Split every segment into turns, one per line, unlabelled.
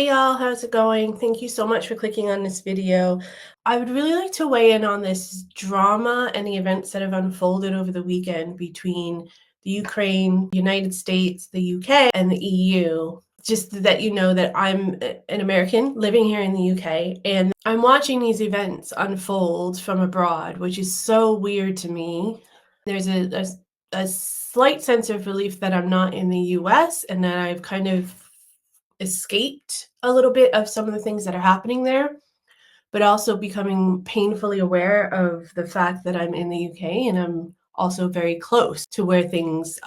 Hey y'all, how's it going? Thank you so much for clicking on this video. I would really like to weigh in on this drama and the events that have unfolded over the weekend between the Ukraine, United States, the UK, and the EU. Just that you know that I'm an American living here in the UK, and I'm watching these events unfold from abroad, which is so weird to me. There's a slight sense of relief that I'm not in the US and that I've kind of escaped a little bit of some of the things that are happening there, but also becoming painfully aware of the fact that I'm in the UK and I'm also very close to where things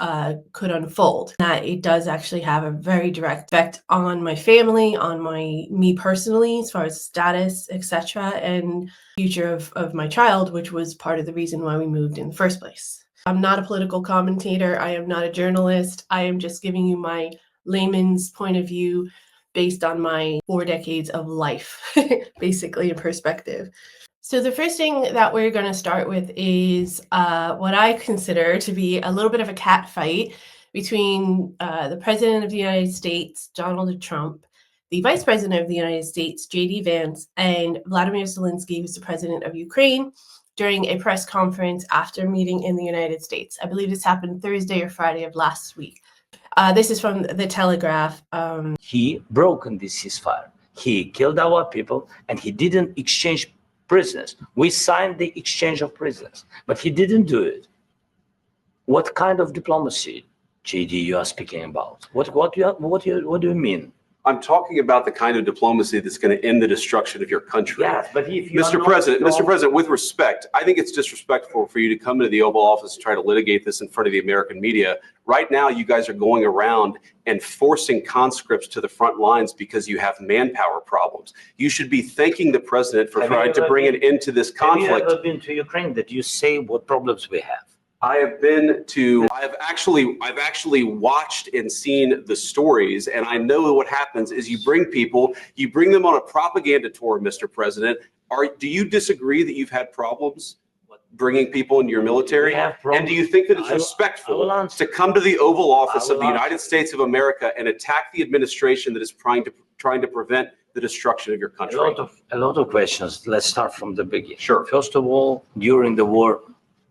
could unfold. That it does actually have a very direct effect on my family, on me personally, as far as status, etc., and future of my child, which was part of the reason why we moved in the first place. I'm not a political commentator. I am not a journalist. I am just giving you my layman's point of view based on my 4 decades of life, basically, in perspective. So the first thing that we're going to start with is what I consider to be a little bit of a cat fight between the President of the United States, Donald Trump, the Vice President of the United States, J.D. Vance, and Vladimir Zelensky, who's the President of Ukraine, during a press conference after meeting in the United States. I believe this happened Thursday or Friday of last week. This is from the Telegraph.
He broken this ceasefire. He killed our people, and he didn't exchange prisoners. We signed the exchange of prisoners, but he didn't do it. What kind of diplomacy, JD, you are speaking about? What do you mean?
I'm talking about the kind of diplomacy that's going to end the destruction of your country.
Yes, but if you
Mr. President, with respect, I think it's disrespectful for you to come into the Oval Office and try to litigate this in front of the American media. Right now, you guys are going around and forcing conscripts to the front lines because you have manpower problems. You should be thanking the president for trying to bring an end to this conflict.
Have you ever been to Ukraine that you say what problems we have?
I've actually watched and seen the stories, and I know what happens is you bring them on a propaganda tour, Mr. President. Do you disagree that you've had problems bringing people into your military? And do you think that it's respectful to come to the Oval Office of the United States of America and attack the administration that is trying to prevent the destruction of your country?
A lot of questions. Let's start from the beginning.
Sure.
First of all, during the war,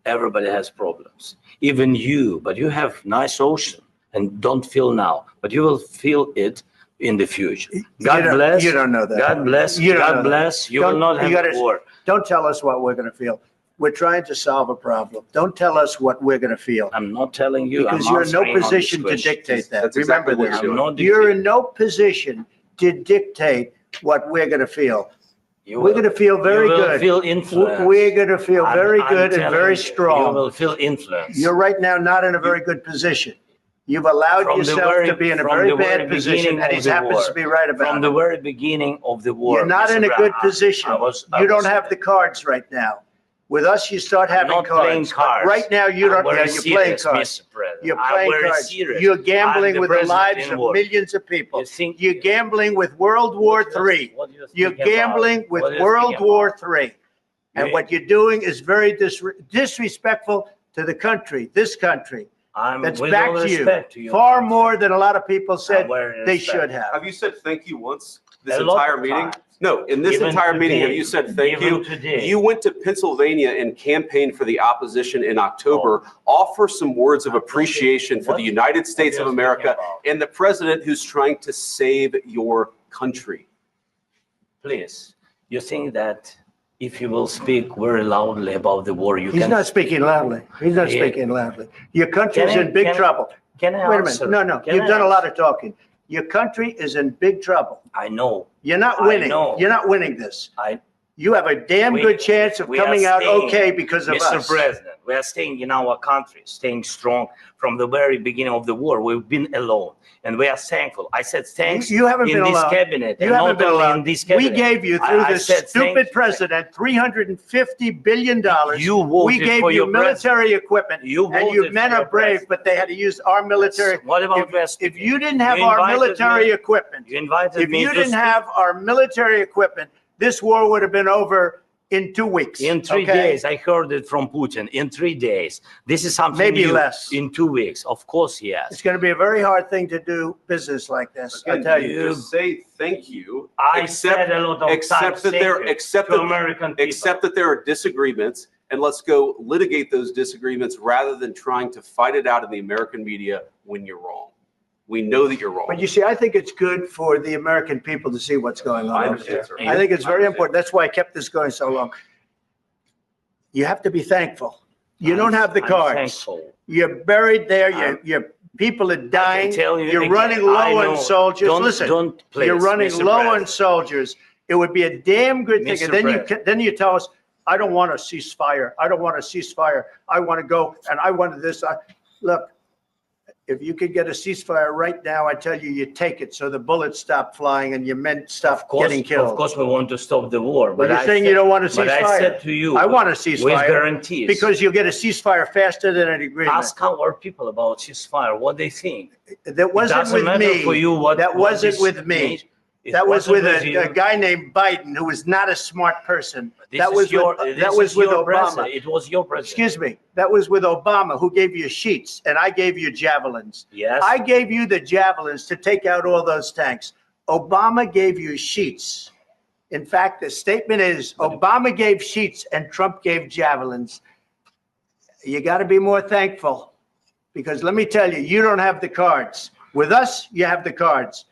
everybody has problems, even you, but you have nice ocean and don't feel now, but you will feel it in the future. God bless.
You don't know that.
God bless. God bless. You will not have a war.
Don't tell us what we're going to feel. We're trying to solve a problem. Don't tell us what we're going to feel.
I'm not telling you.
Because you're in no position to dictate that. Remember this.
You're
in no position to dictate what we're going to feel. We're going to feel very good.
Feel influence.
We're going to feel very good and very strong.
You will feel influence.
You're right now not in a very good position. You've allowed yourself to be in a very bad position, and he happens to be right about it.
From the very beginning of the war.
You're not in a good position. You don't have the cards right now. With us, you start having cards. Right now, you don't. You're playing cards. You're playing cards. You're gambling with the lives of millions of people. You're gambling with World War III. You're gambling with World War III. And what you're doing is very disrespectful to the country, this country. That's back to you. Far more than a lot of people said they should have.
Have you said thank you once this entire meeting? No, in this entire meeting, have you said thank you? You went to Pennsylvania and campaigned for the opposition in October. Offer some words of appreciation for the United States of America and the president who's trying to save your country.
Please, you think that if you will speak very loudly about the war,
He's not speaking loudly. He's not speaking loudly. Your country is in big trouble.
Can I answer?
Wait a minute. No. You've done a lot of talking. Your country is in big trouble.
I know.
You're not winning. You're not winning this. You have a damn good chance of coming out okay because of us.
Mr. President, we are staying in our country, staying strong from the very beginning of the war. We've been alone, and we are thankful. I said thanks.
You haven't been alone.
Cabinet.
You haven't been alone. We gave you, through this stupid president, $350 billion. We gave you military equipment, and your men are brave, but they had to use our military.
What about
if you didn't have our military equipment,
if you
didn't have our military equipment, this war would have been over in 2 weeks.
In 3 days, I heard it from Putin. In 3 days, this is something
Maybe
new.
less.
In 2 weeks, of course, yes.
It's going to be a very hard thing to do business like this. I
Again,
tell you.
just say thank you.
I said a lot of
Except that there are disagreements, and let's go litigate those disagreements rather than trying to fight it out in the American media when you're wrong. We know that you're wrong.
But you see, I think it's good for the American people to see what's going on.
I
over
understand,
there.
sir.
I think it's very
I understand.
important. That's why I kept this going so long. You have to be thankful. You don't have the
I'm
cards.
thankful.
You're buried there. Your people are dying. You're running low on soldiers. Listen, you're running low on soldiers. It would be a damn good thing. And then you tell us, I don't want a ceasefire. I don't want a ceasefire. I want to go and I want this. Look, if you could get a ceasefire right now, I tell you, you take it so the bullets stop flying and your men stop getting killed.
Of course, we want to stop the war.
But you're saying you don't want a ceasefire.
But I said to you,
I want a ceasefire.
with guarantees.
Because you'll get a ceasefire faster than an agreement.
Ask our people about ceasefire, what they think.
That wasn't with me.
For you
that wasn't with me. That was with a guy named Biden, who was not a smart person. That was with Obama.
It was your president.
Excuse me. That was with Obama, who gave you sheets, and I gave you javelins.
Yes.
I gave you the javelins to take out all those tanks. Obama gave you sheets. In fact, the statement is Obama gave sheets and Trump gave javelins. You got to be more thankful, because let me tell you, you don't have the cards. With us, you have the cards.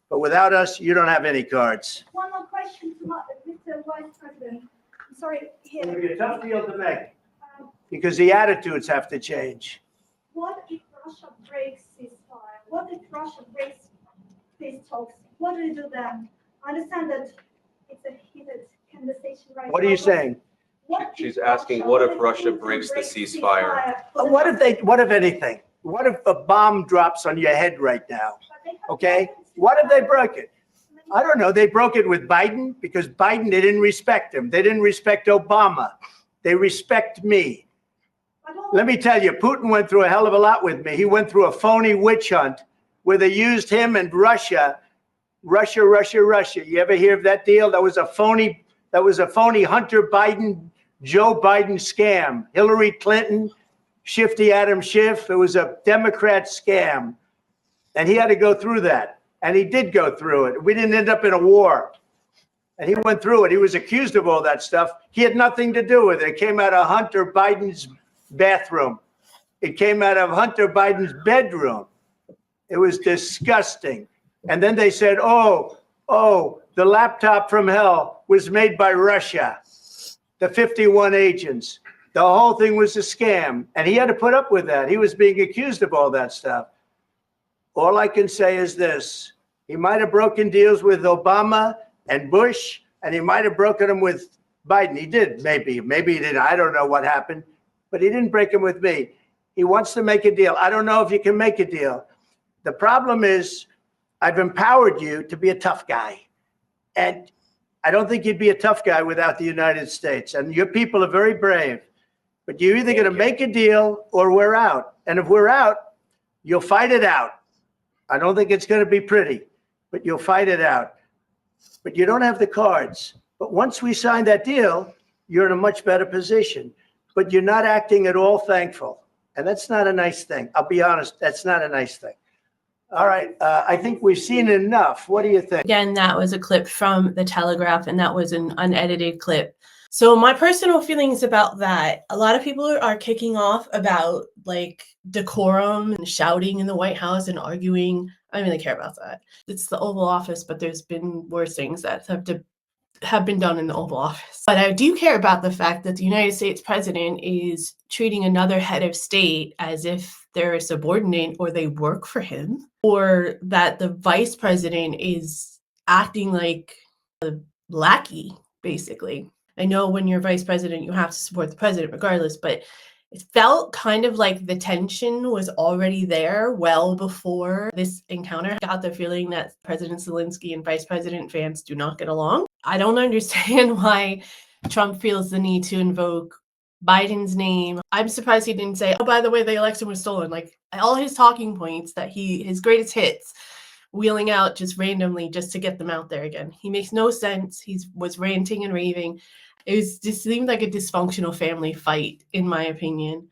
But without us, you don't have any cards.
One more question to Mr. Vice President. I'm sorry.
It's going to be a tough deal to make, because the attitudes have to change.
What if Russia breaks ceasefire? What if Russia breaks peace talks? What do you do then? I understand that it's a heated conversation right now.
What are you saying?
She's asking, what if Russia breaks the ceasefire?
What if anything? What if a bomb drops on your head right now? Okay? What if they broke it? I don't know. They broke it with Biden because Biden, they didn't respect him. They didn't respect Obama. They respect me. Let me tell you, Putin went through a hell of a lot with me. He went through a phony witch hunt where they used him and Russia. You ever hear of that deal? That was a phony Hunter Biden, Joe Biden scam. Hillary Clinton, Shifty Adam Schiff. It was a Democrat scam. And he had to go through that. And he did go through it. We didn't end up in a war. And he went through it. He was accused of all that stuff. He had nothing to do with it. It came out of Hunter Biden's bathroom. It came out of Hunter Biden's bedroom. It was disgusting. And then they said, oh, the laptop from hell was made by Russia. The 51 agents. The whole thing was a scam. And he had to put up with that. He was being accused of all that stuff. All I can say is this. He might have broken deals with Obama and Bush, and he might have broken them with Biden. He did, maybe. Maybe he didn't. I don't know what happened. But he didn't break them with me. He wants to make a deal. I don't know if you can make a deal. The problem is I've empowered you to be a tough guy. And I don't think you'd be a tough guy without the United States. And your people are very brave. But you're either going to make a deal or we're out. And if we're out, you'll fight it out. I don't think it's going to be pretty, but you'll fight it out. But you don't have the cards. But once we sign that deal, you're in a much better position. But you're not acting at all thankful. And that's not a nice thing. I'll be honest, that's not a nice thing. All right. I think we've seen enough. What do you think?
Again, that was a clip from the Telegraph, and that was an unedited clip. So my personal feelings about that, a lot of people are kicking off about like decorum and shouting in the White House and arguing. I don't really care about that. It's the Oval Office, but there's been worse things that have been done in the Oval Office. But I do care about the fact that the United States president is treating another head of state as if they're a subordinate or they work for him, or that the vice president is acting like a lackey, basically. I know when you're vice president, you have to support the president regardless, but it felt kind of like the tension was already there well before this encounter. I got the feeling that President Zelensky and Vice President Vance do not get along. I don't understand why Trump feels the need to invoke Biden's name. I'm surprised he didn't say, oh, by the way, the election was stolen. Like all his talking points that his greatest hits, wheeling out just randomly just to get them out there again. He makes no sense. He was ranting and raving. It just seemed like a dysfunctional family fight, in my opinion.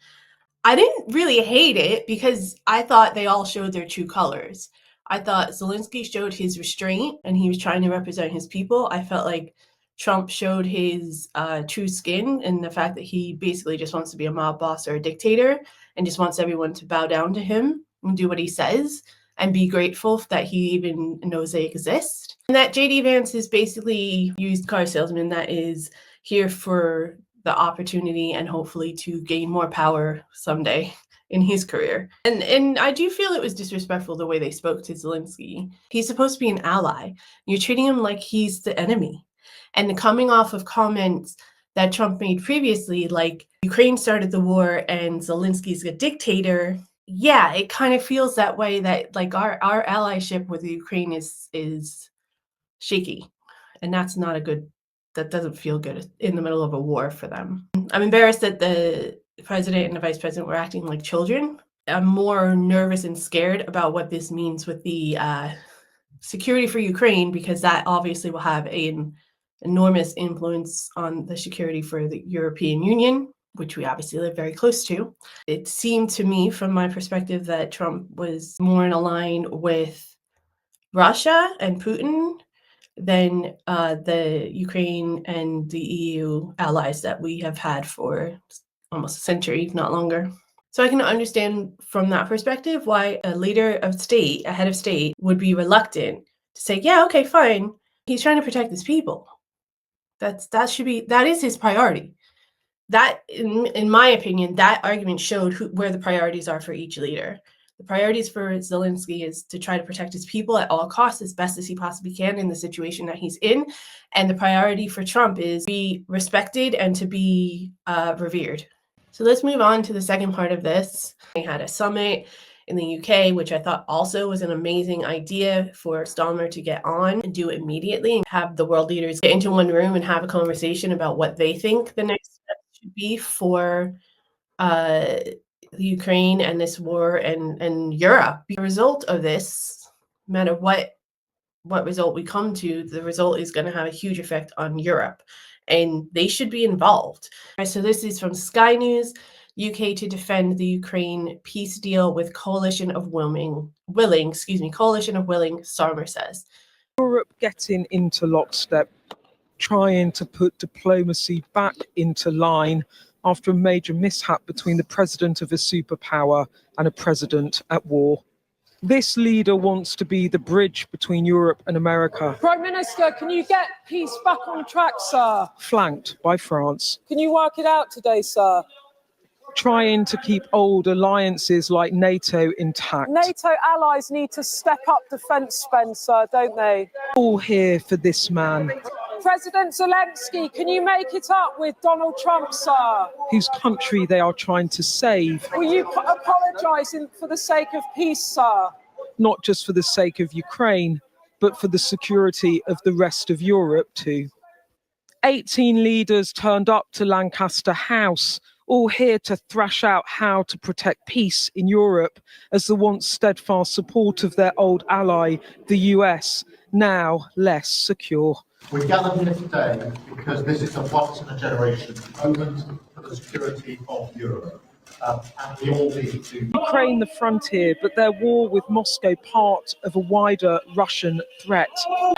I didn't really hate it because I thought they all showed their true colors. I thought Zelensky showed his restraint and he was trying to represent his people. I felt like Trump showed his true skin and the fact that he basically just wants to be a mob boss or a dictator and just wants everyone to bow down to him and do what he says and be grateful that he even knows they exist. And that JD Vance is basically used car salesman that is here for the opportunity and hopefully to gain more power someday in his career. And I do feel it was disrespectful the way they spoke to Zelensky. He's supposed to be an ally. You're treating him like he's the enemy. And coming off of comments that Trump made previously, like Ukraine started the war and Zelensky's a dictator, yeah, it kind of feels that way, that like our allyship with Ukraine is shaky. And that's not a good, that doesn't feel good in the middle of a war for them. I'm embarrassed that the president and the vice president were acting like children. I'm more nervous and scared about what this means with the security for Ukraine, because that obviously will have an enormous influence on the security for the European Union, which we obviously live very close to. It seemed to me, from my perspective, that Trump was more in line with Russia and Putin than the Ukraine and the EU allies that we have had for almost a century, if not longer. So I can understand from that perspective why a leader of state, a head of state, would be reluctant to say, yeah, okay, fine. He's trying to protect his people. That is his priority. That, in my opinion, that argument showed where the priorities are for each leader. The priorities for Zelensky is to try to protect his people at all costs as best as he possibly can in the situation that he's in. And the priority for Trump is to be respected and to be revered. So let's move on to the second part of this. We had a summit in the UK, which I thought also was an amazing idea for Starmer to get on and do immediately and have the world leaders get into one room and have a conversation about what they think the next step should be for the Ukraine and this war and Europe. The result of this, no matter what result we come to, the result is going to have a huge effect on Europe, and they should be involved. Right, so this is from Sky News. UK to defend the Ukraine peace deal with coalition of willing, Starmer says.
Europe getting into lockstep, trying to put diplomacy back into line after a major mishap between the president of a superpower and a president at war. This leader wants to be the bridge between Europe and America.
Prime Minister, can you get peace back on track, sir?
Flanked by France.
Can you work it out today, sir?
Trying to keep old alliances like NATO intact.
NATO allies need to step up defence spend, sir, don't they?
All here for this man.
President Zelensky, can you make it up with Donald Trump, sir?
Whose country they are trying to save.
Will you apologise for the sake of peace, sir?
Not just for the sake of Ukraine, but for the security of the rest of Europe too. 18 leaders turned up to Lancaster House, all here to thrash out how to protect peace in Europe as the once steadfast support of their old ally, the US, now less secure.
We're gathered here today because this is a once-in-a-generation moment for the security of Europe. And we all need to...
Ukraine the frontier, but their war with Moscow part of a wider Russian threat.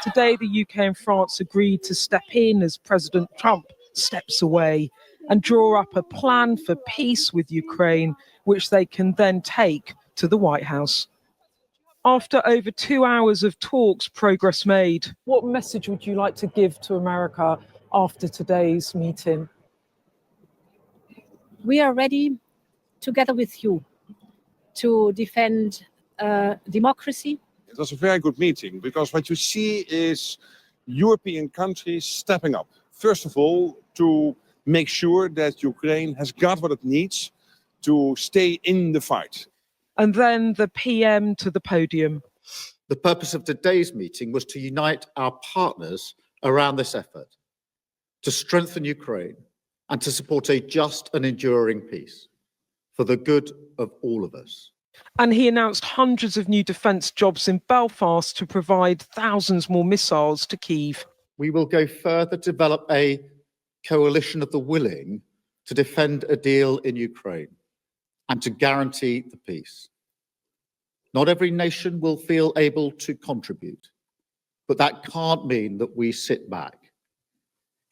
Today, the UK and France agreed to step in as President Trump steps away and draw up a plan for peace with Ukraine, which they can then take to the White House. After over 2 hours of talks, progress made.
What message would you like to give to America after today's meeting?
We are ready, together with you, to defend democracy.
It was a very good meeting because what you see is European countries stepping up. First of all, to make sure that Ukraine has got what it needs to stay in the fight.
And then the PM to the podium.
The purpose of today's meeting was to unite our partners around this effort, to strengthen Ukraine and to support a just and enduring peace for the good of all of us.
And he announced hundreds of new defence jobs in Belfast to provide thousands more missiles to Kyiv.
We will go further to develop a coalition of the willing to defend a deal in Ukraine and to guarantee the peace. Not every nation will feel able to contribute, but that can't mean that we sit back.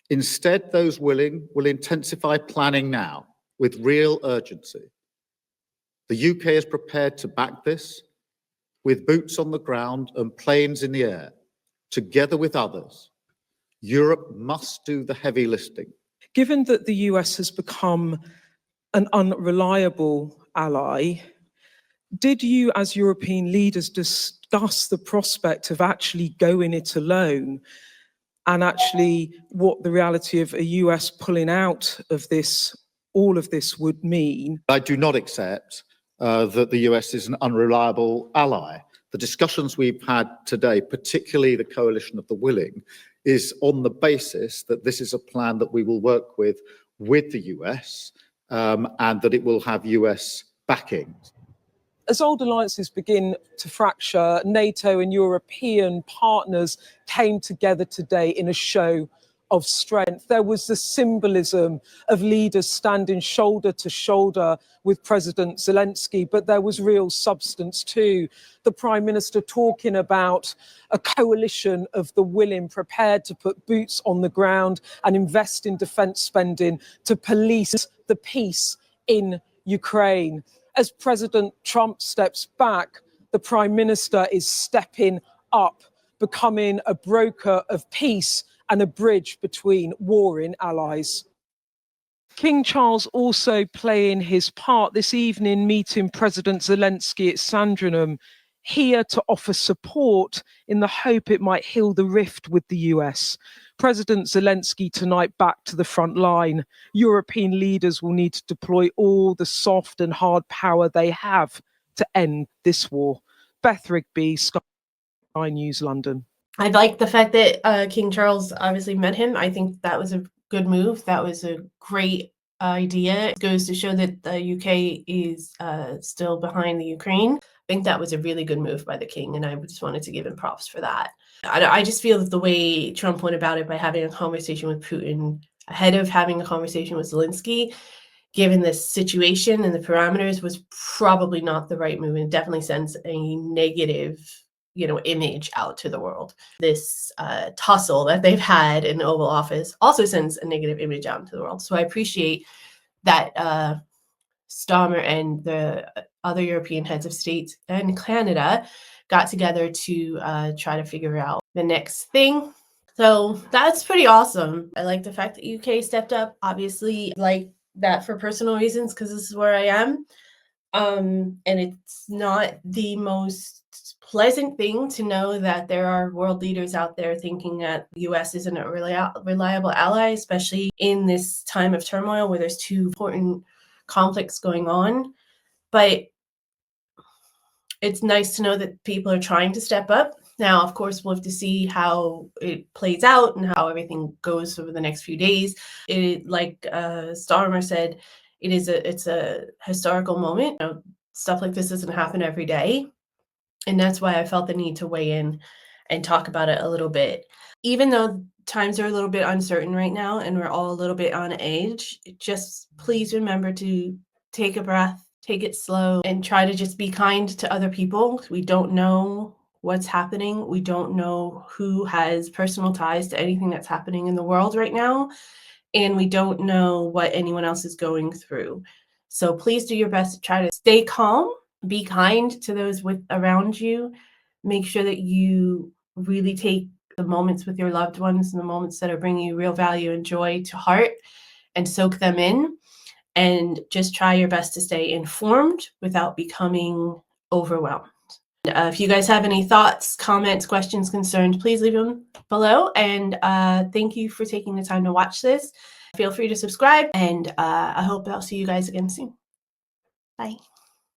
Instead, those willing will intensify planning now with real urgency. The UK is prepared to back this with boots on the ground and planes in the air, together with others. Europe must do the heavy lifting.
Given that the US has become an unreliable ally, did you as European leaders discuss the prospect of actually going it alone and actually what the reality of a US pulling out of this, all of this would mean?
I do not accept that the US is an unreliable ally. The discussions we've had today, particularly the coalition of the willing, is on the basis that this is a plan that we will work with the US and that it will have US backing.
As old alliances begin to fracture, NATO and European partners came together today in a show of strength. There was the symbolism of leaders standing shoulder to shoulder with President Zelensky, but there was real substance too. The Prime Minister talking about a coalition of the willing prepared to put boots on the ground and invest in defence spending to police the peace in Ukraine. As President Trump steps back, the Prime Minister is stepping up, becoming a broker of peace and a bridge between warring allies. King Charles also playing his part this evening, meeting President Zelensky at Sandringham, here to offer support in the hope it might heal the rift with the US. President Zelensky tonight back to the front line. European leaders will need to deploy all the soft and hard power they have to end this war. Beth Rigby, Sky News, London.
I like the fact that King Charles obviously met him. I think that was a good move. That was a great idea. It goes to show that the UK is still behind the Ukraine. I think that was a really good move by the king, and I just wanted to give him props for that. I just feel that the way Trump went about it by having a conversation with Putin ahead of having a conversation with Zelensky, given this situation and the parameters, was probably not the right move, and definitely sends a negative, image out to the world. This tussle that they've had in the Oval Office also sends a negative image out into the world. So I appreciate that Starmer and the other European heads of state and Canada got together to try to figure out the next thing. So that's pretty awesome. I like the fact that UK stepped up. Obviously, like that for personal reasons, because this is where I am. And it's not the most pleasant thing to know that there are world leaders out there thinking that the US isn't a reliable ally, especially in this time of turmoil where there's two important conflicts going on. But it's nice to know that people are trying to step up. Now, of course, we'll have to see how it plays out and how everything goes over the next few days. Like Starmer said, it's a historical moment. Stuff like this doesn't happen every day. And that's why I felt the need to weigh in and talk about it a little bit. Even though times are a little bit uncertain right now and we're all a little bit on edge, just please remember to take a breath, take it slow, and try to just be kind to other people. We don't know what's happening. We don't know who has personal ties to anything that's happening in the world right now. And we don't know what anyone else is going through. So please do your best to try to stay calm, be kind to those around you. Make sure that you really take the moments with your loved ones and the moments that are bringing you real value and joy to heart and soak them in. And just try your best to stay informed without becoming overwhelmed. If you guys have any thoughts, comments, questions, concerns, please leave them below. And thank you for taking the time to watch this. Feel free to subscribe, and I hope I'll see you guys again soon. Bye.